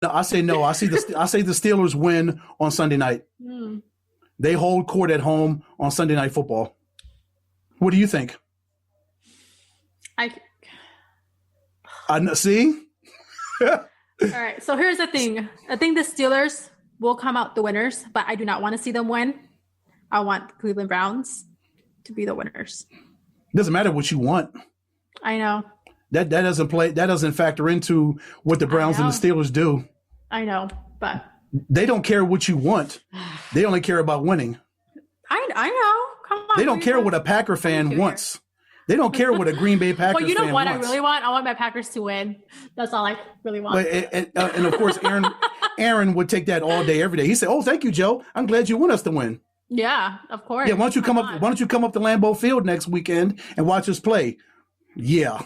I say no. I say the Steelers win on Sunday night. Hmm. They hold court at home on Sunday Night Football. What do you think? I See? All right. So here's the thing. I think the Steelers will come out the winners, but I do not want to see them win. I want Cleveland Browns to be the winners. Doesn't matter what you want. I know. That doesn't factor into what the Browns and the Steelers do. I know, but they don't care what you want. They only care about winning. I know. Come on. They don't care what a Packer fan wants. They don't care what a Green Bay Packers fan wants. Well, you know what I really want? I want my Packers to win. That's all I really want. And of course, Aaron would take that all day, every day. He said, "Oh, thank you, Joe. I'm glad you want us to win." Yeah, of course. Yeah, why don't you come up to Lambeau Field next weekend and watch us play? Yeah.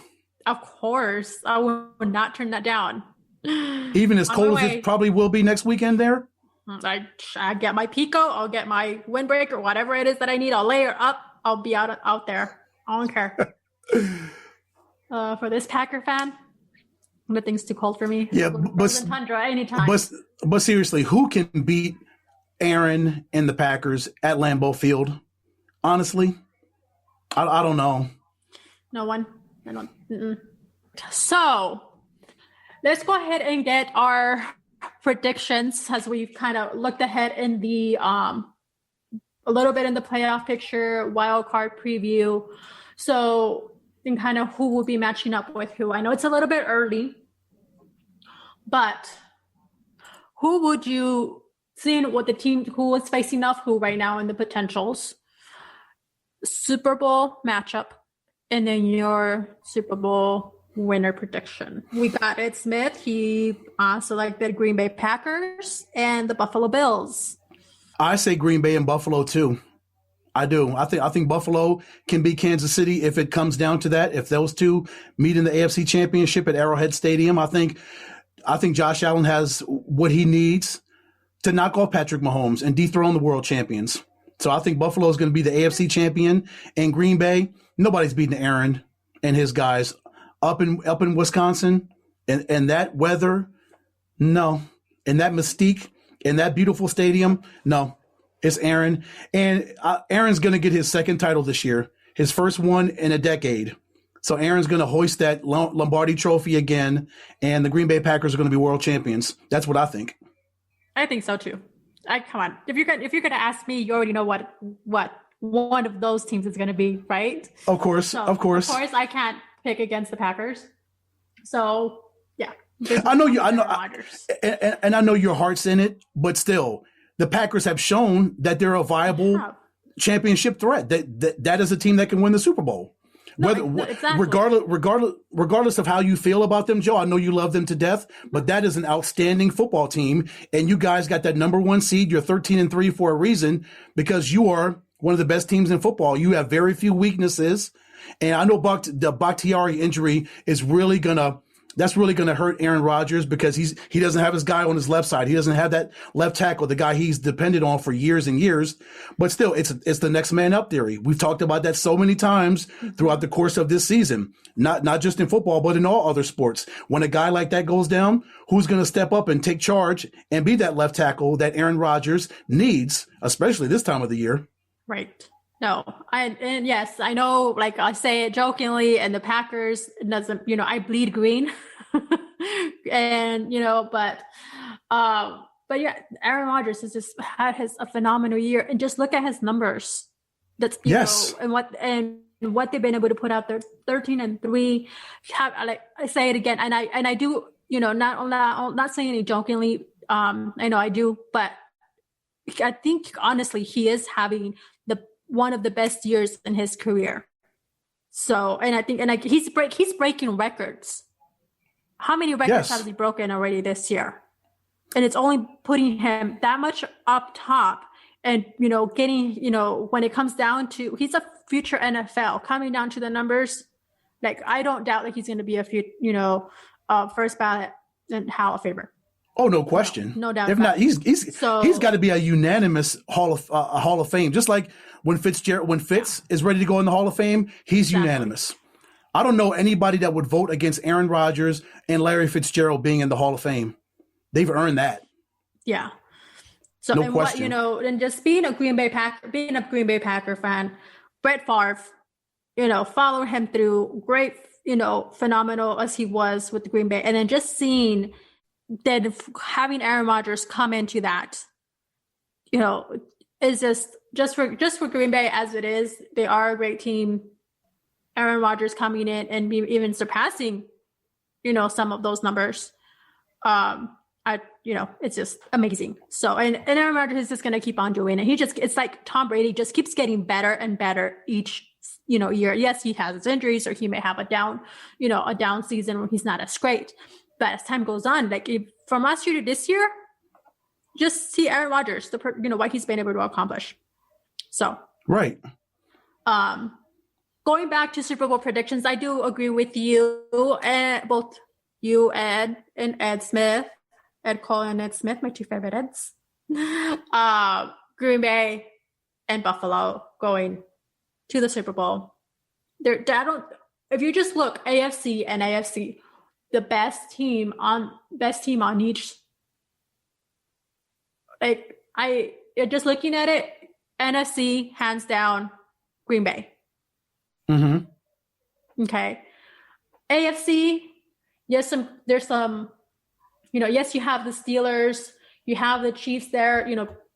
Of course. I would not turn that down. Even as cold as it probably will be next weekend there? I get my Pico, I'll get my windbreaker, whatever it is that I need. I'll layer up. I'll be out there. I don't care. For this Packer fan, nothing's too cold for me. Yeah, but tundra anytime. But seriously, who can beat Aaron and the Packers at Lambeau Field? Honestly, I don't know. No one. I don't. Mm-mm. So let's go ahead and get our predictions as we've kind of looked ahead in the a little bit in the playoff picture, wild card preview. So and kind of who will be matching up with who. I know it's a little bit early, but who would you seeing what the team who is facing off who right now in the potentials Super Bowl matchup, and then your Super Bowl winner prediction? We got Ed Smith. He selected Green Bay Packers and the Buffalo Bills. I say Green Bay and Buffalo too. I do. I think Buffalo can beat Kansas City if it comes down to that. If those two meet in the AFC Championship at Arrowhead Stadium, I think Josh Allen has what he needs to knock off Patrick Mahomes and dethrone the world champions. So I think Buffalo is going to be the AFC champion, and Green Bay, nobody's beating Aaron and his guys up in Wisconsin, and that weather, no, and that mystique in that beautiful stadium, no. It's Aaron, and Aaron's going to get his second title this year, his first one in a decade. So Aaron's going to hoist that Lombardi trophy again, and the Green Bay Packers are going to be world champions. That's what I think. I think so too. Come on, if you're going to ask me, you already know what one of those teams is going to be, right? Of course. Of course, I can't pick against the Packers. So yeah, I know you. I know, and I know your heart's in it, but still. The Packers have shown that they're a viable championship threat. That is a team that can win the Super Bowl. Exactly. Regardless of how you feel about them, Joe, I know you love them to death, but that is an outstanding football team. And you guys got that number one seed. You're 13-3 for a reason, because you are one of the best teams in football. You have very few weaknesses. And I know the Bakhtiari injury is really that's really going to hurt Aaron Rodgers, because he doesn't have his guy on his left side. He doesn't have that left tackle, the guy he's depended on for years and years. But still, it's the next man up theory. We've talked about that so many times throughout the course of this season, not just in football, but in all other sports. When a guy like that goes down, who's going to step up and take charge and be that left tackle that Aaron Rodgers needs, especially this time of the year? Right. No, and yes, I know, like I say it jokingly, and the Packers doesn't, I bleed green and, but yeah, Aaron Rodgers has just had a phenomenal year, and just look at his numbers. That's, and what they've been able to put out there, 13-3. Like I say it again, and I do, not saying it jokingly. I know I do, but I think honestly, he is having one of the best years in his career. So, and I think, he's breaking records. How many records has he broken already this year? And it's only putting him that much up top, and, getting, when it comes down to, he's a future NFL, coming down to the numbers. Like, I don't doubt that he's going to be a first ballot and Hall of Famer. Oh, no question. No doubt. If not, he's got to be a unanimous Hall of Fame. Just like when Fitz is ready to go in the Hall of Fame, he's unanimous. I don't know anybody that would vote against Aaron Rodgers and Larry Fitzgerald being in the Hall of Fame. They've earned that. Yeah. So, No and question. and just being a Green Bay Packer fan, Brett Favre, follow him through great, phenomenal as he was with the Green Bay. And then just seeing that having Aaron Rodgers come into that, is just for Green Bay as it is. They are a great team. Aaron Rodgers coming in and even surpassing, some of those numbers. It's just amazing. So, and Aaron Rodgers is just going to keep on doing it. It's like Tom Brady just keeps getting better and better each, year. Yes, he has his injuries, or he may have a down season when he's not as great. But as time goes on, like from last year to this year, just see Aaron Rodgers, what he's been able to accomplish. So, right. Going back to Super Bowl predictions, I do agree with you, and both you, Ed, and Ed Smith. Ed Cole and Ed Smith, my two favorite Eds. Green Bay and Buffalo going to the Super Bowl. If you just look AFC and AFC, the best team on each. Like just looking at it, NFC hands down, Green Bay. Mm-hmm. Okay. AFC, yes, there's some. Yes, you have the Steelers, you have the Chiefs there,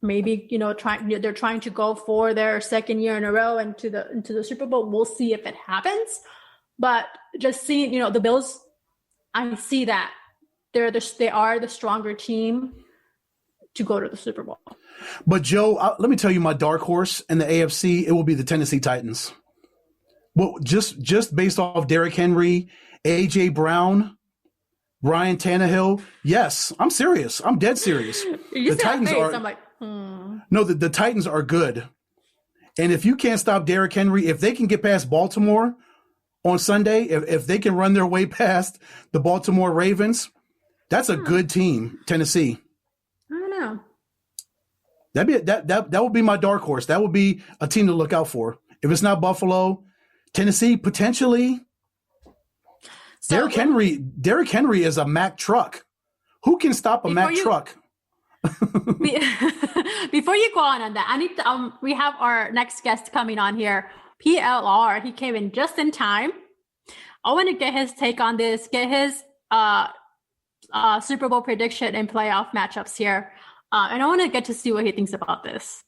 maybe, they're trying to go for their second year in a row into the Super Bowl. We'll see if it happens. But just seeing, the Bills, I see that they are the stronger team to go to the Super Bowl. But Joe, let me tell you my dark horse in the AFC, it will be the Tennessee Titans. Well, just based off Derrick Henry, A.J. Brown, Ryan Tannehill. Yes, I'm serious. I'm dead serious. The Titans are. I'm like, No, the Titans are good. And if you can't stop Derrick Henry, if they can get past Baltimore on Sunday, if they can run their way past the Baltimore Ravens, that's a good team, Tennessee. I don't know. That would be my dark horse. That would be a team to look out for. If it's not Buffalo, Tennessee, potentially. Derrick Henry is a Mack truck. Who can stop a Mack truck? Before you go on that, I need to, we have our next guest coming on here, PLR. He came in just in time. I want to get his take on this, get his Super Bowl prediction and playoff matchups here. And I want to get to see what he thinks about this.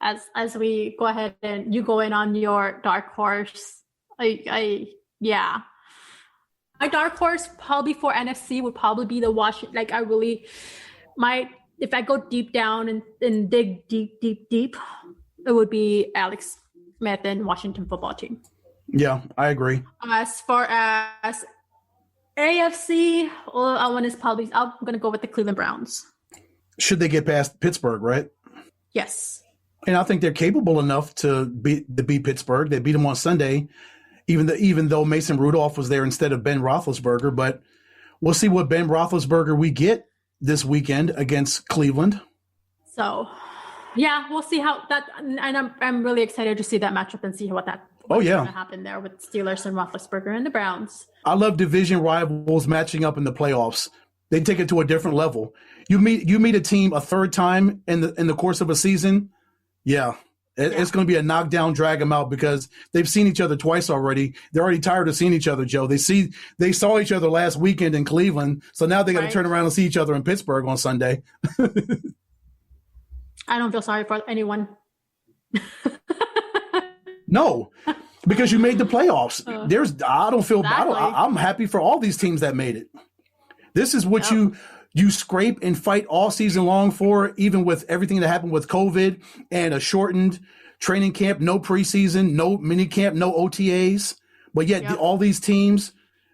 As we go ahead and you go in on your dark horse. Yeah. My dark horse probably for NFC would probably be the Washington. Like if I go deep down and dig deep, it would be Alex Smith and Washington football team. Yeah, I agree. As far as AFC, I'm going to go with the Cleveland Browns. Should they get past Pittsburgh, right? Yes. And I think they're capable enough to beat Pittsburgh. They beat them on Sunday. Even though Mason Rudolph was there instead of Ben Roethlisberger, but we'll see what Ben Roethlisberger we get this weekend against Cleveland. So, yeah, we'll see how that, and I'm really excited to see that matchup and see what's going to happen there with Steelers and Roethlisberger and the Browns. I love division rivals matching up in the playoffs. They take it to a different level. You meet a team a third time in the course of a season, yeah. It's going to be a knockdown, drag them out because they've seen each other twice already. They're already tired of seeing each other, Joe. They saw each other last weekend in Cleveland, so now they got to turn around and see each other in Pittsburgh on Sunday. I don't feel sorry for anyone. No, because you made the playoffs. I don't feel bad. I'm happy for all these teams that made it. This is what you scrape and fight all season long for, even with everything that happened with COVID and a shortened training camp, no preseason, no mini camp, no OTAs. But yet all these teams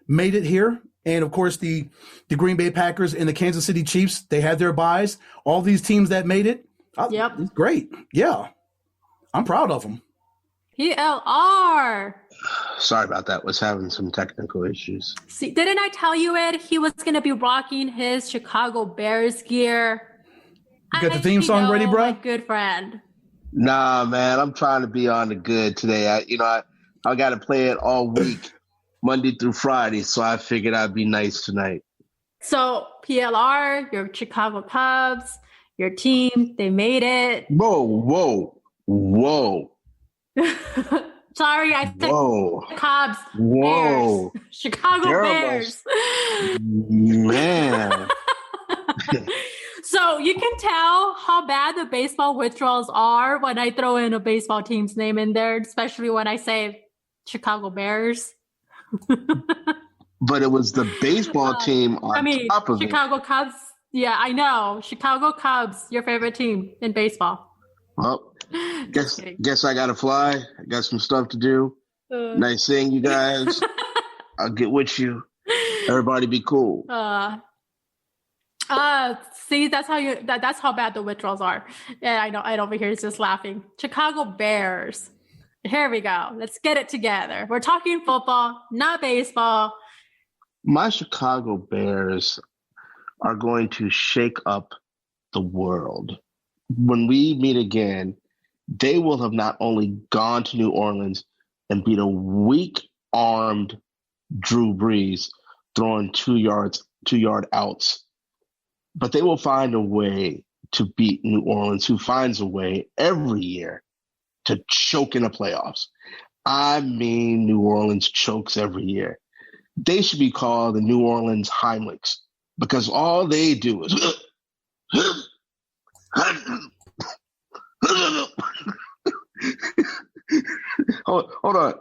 made it here. And, of course, the Green Bay Packers and the Kansas City Chiefs, they had their byes. All these teams that made it, it's great. Yeah, I'm proud of them. PLR. Sorry about that. Was having some technical issues. See, didn't I tell you, Ed? He was going to be rocking his Chicago Bears gear. You got the theme song ready, bro? My good friend. Nah, man. I'm trying to be on the good today. I got to play it all week, Monday through Friday, so I figured I'd be nice tonight. So PLR, your Chicago Cubs, your team, they made it. Whoa. Sorry, I said Whoa. Cubs. Whoa. Bears. Chicago Terrible. Bears. Man. So you can tell how bad the baseball withdrawals are when I throw in a baseball team's name in there, especially when I say Chicago Bears. But it was the baseball team on top of Chicago Cubs. Yeah, I know. Chicago Cubs, your favorite team in baseball. Well, guess I gotta fly. I got some stuff to do. Nice seeing you guys. I'll get with you. Everybody be cool. See, that's how bad the withdrawals are. And I know Ed over here is just laughing. Chicago Bears. Here we go. Let's get it together. We're talking football, not baseball. My Chicago Bears are going to shake up the world. When we meet again, they will have not only gone to New Orleans and beat a weak-armed Drew Brees throwing 2-yard outs, but they will find a way to beat New Orleans, who finds a way every year to choke in the playoffs. I mean, New Orleans chokes every year. They should be called the New Orleans Heimlichs because all they do is hold on.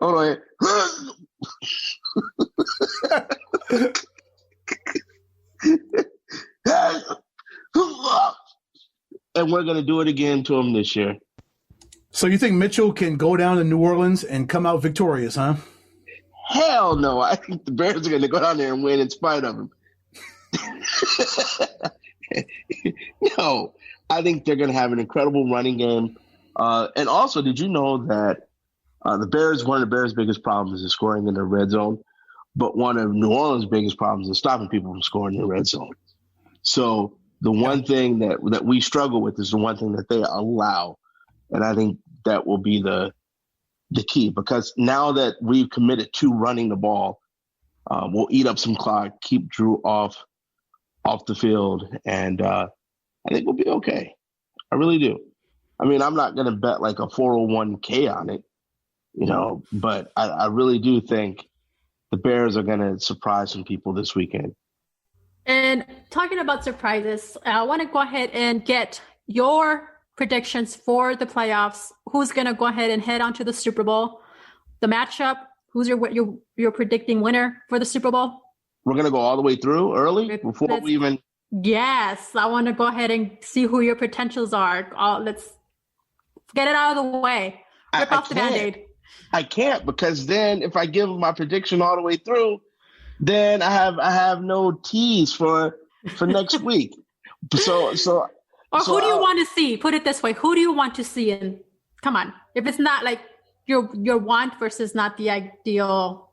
And we're going to do it again to them this year. So you think Mitchell can go down to New Orleans and come out victorious, huh? Hell no. I think the Bears are going to go down there and win in spite of him. No, I think they're going to have an incredible running game. And also, did you know that one of the Bears' biggest problems is scoring in the red zone, but one of New Orleans' biggest problems is stopping people from scoring in the red zone. So the one thing that we struggle with is the one thing that they allow. And I think that will be the key, because now that we've committed to running the ball, we'll eat up some clock, keep Drew off the field, and I think we'll be okay. I really do. I mean, I'm not going to bet like a 401k on it, but I really do think the Bears are going to surprise some people this weekend. And talking about surprises, I want to go ahead and get your predictions for the playoffs. Who's going to go ahead and head on to the Super Bowl? The matchup, who's your predicting winner for the Super Bowl? We're going to go all the way through early before we even... Yes, I want to go ahead and see who your potentials are. Let's get it out of the way. Rip off the Band-Aid. I can't, because then if I give my prediction all the way through, then I have no tease for next week. So who do you want to see? Put it this way: who do you want to see? And come on, if it's not like your want versus not the ideal.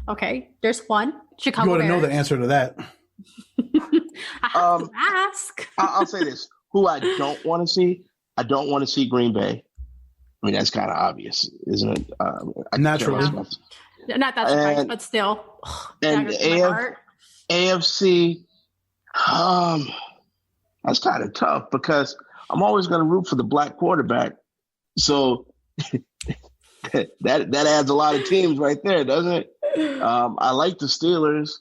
Okay, there's one. Chicago. You want to know the answer to that? I have to ask. I'll say this: who I don't want to see. I don't want to see Green Bay. I mean, that's kind of obvious, isn't it? Naturally. Not that surprised, but still. And AFC, that's kind of tough, because I'm always going to root for the black quarterback. So that adds a lot of teams right there, doesn't it? I like the Steelers.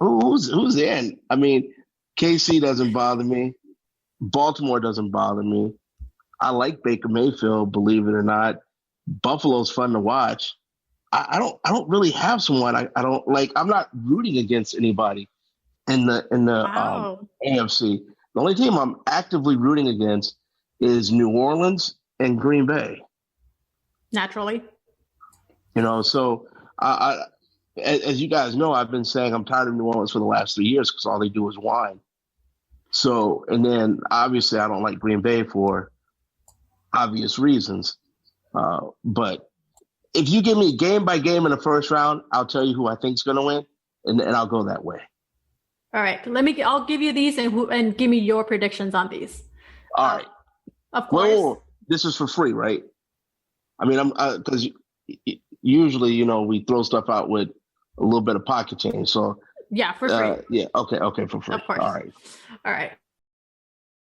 Who's in? I mean, KC doesn't bother me. Baltimore doesn't bother me. I like Baker Mayfield, believe it or not. Buffalo's fun to watch. I don't really have someone I don't like. I'm not rooting against anybody in the AFC. The only team I'm actively rooting against is New Orleans and Green Bay. Naturally. So as you guys know, I've been saying I'm tired of New Orleans for the last 3 years because all they do is whine. So, and then obviously I don't like Green Bay for obvious reasons. But if you give me game by game in the first round, I'll tell you who I think is going to win, and I'll go that way. All right. I'll give you these and give me your predictions on these. All right. Of course. Well, this is for free, right? I mean, because usually, we throw stuff out with a little bit of pocket change. So Yeah, for free. Yeah. Okay. For free. Of course. All right. All right.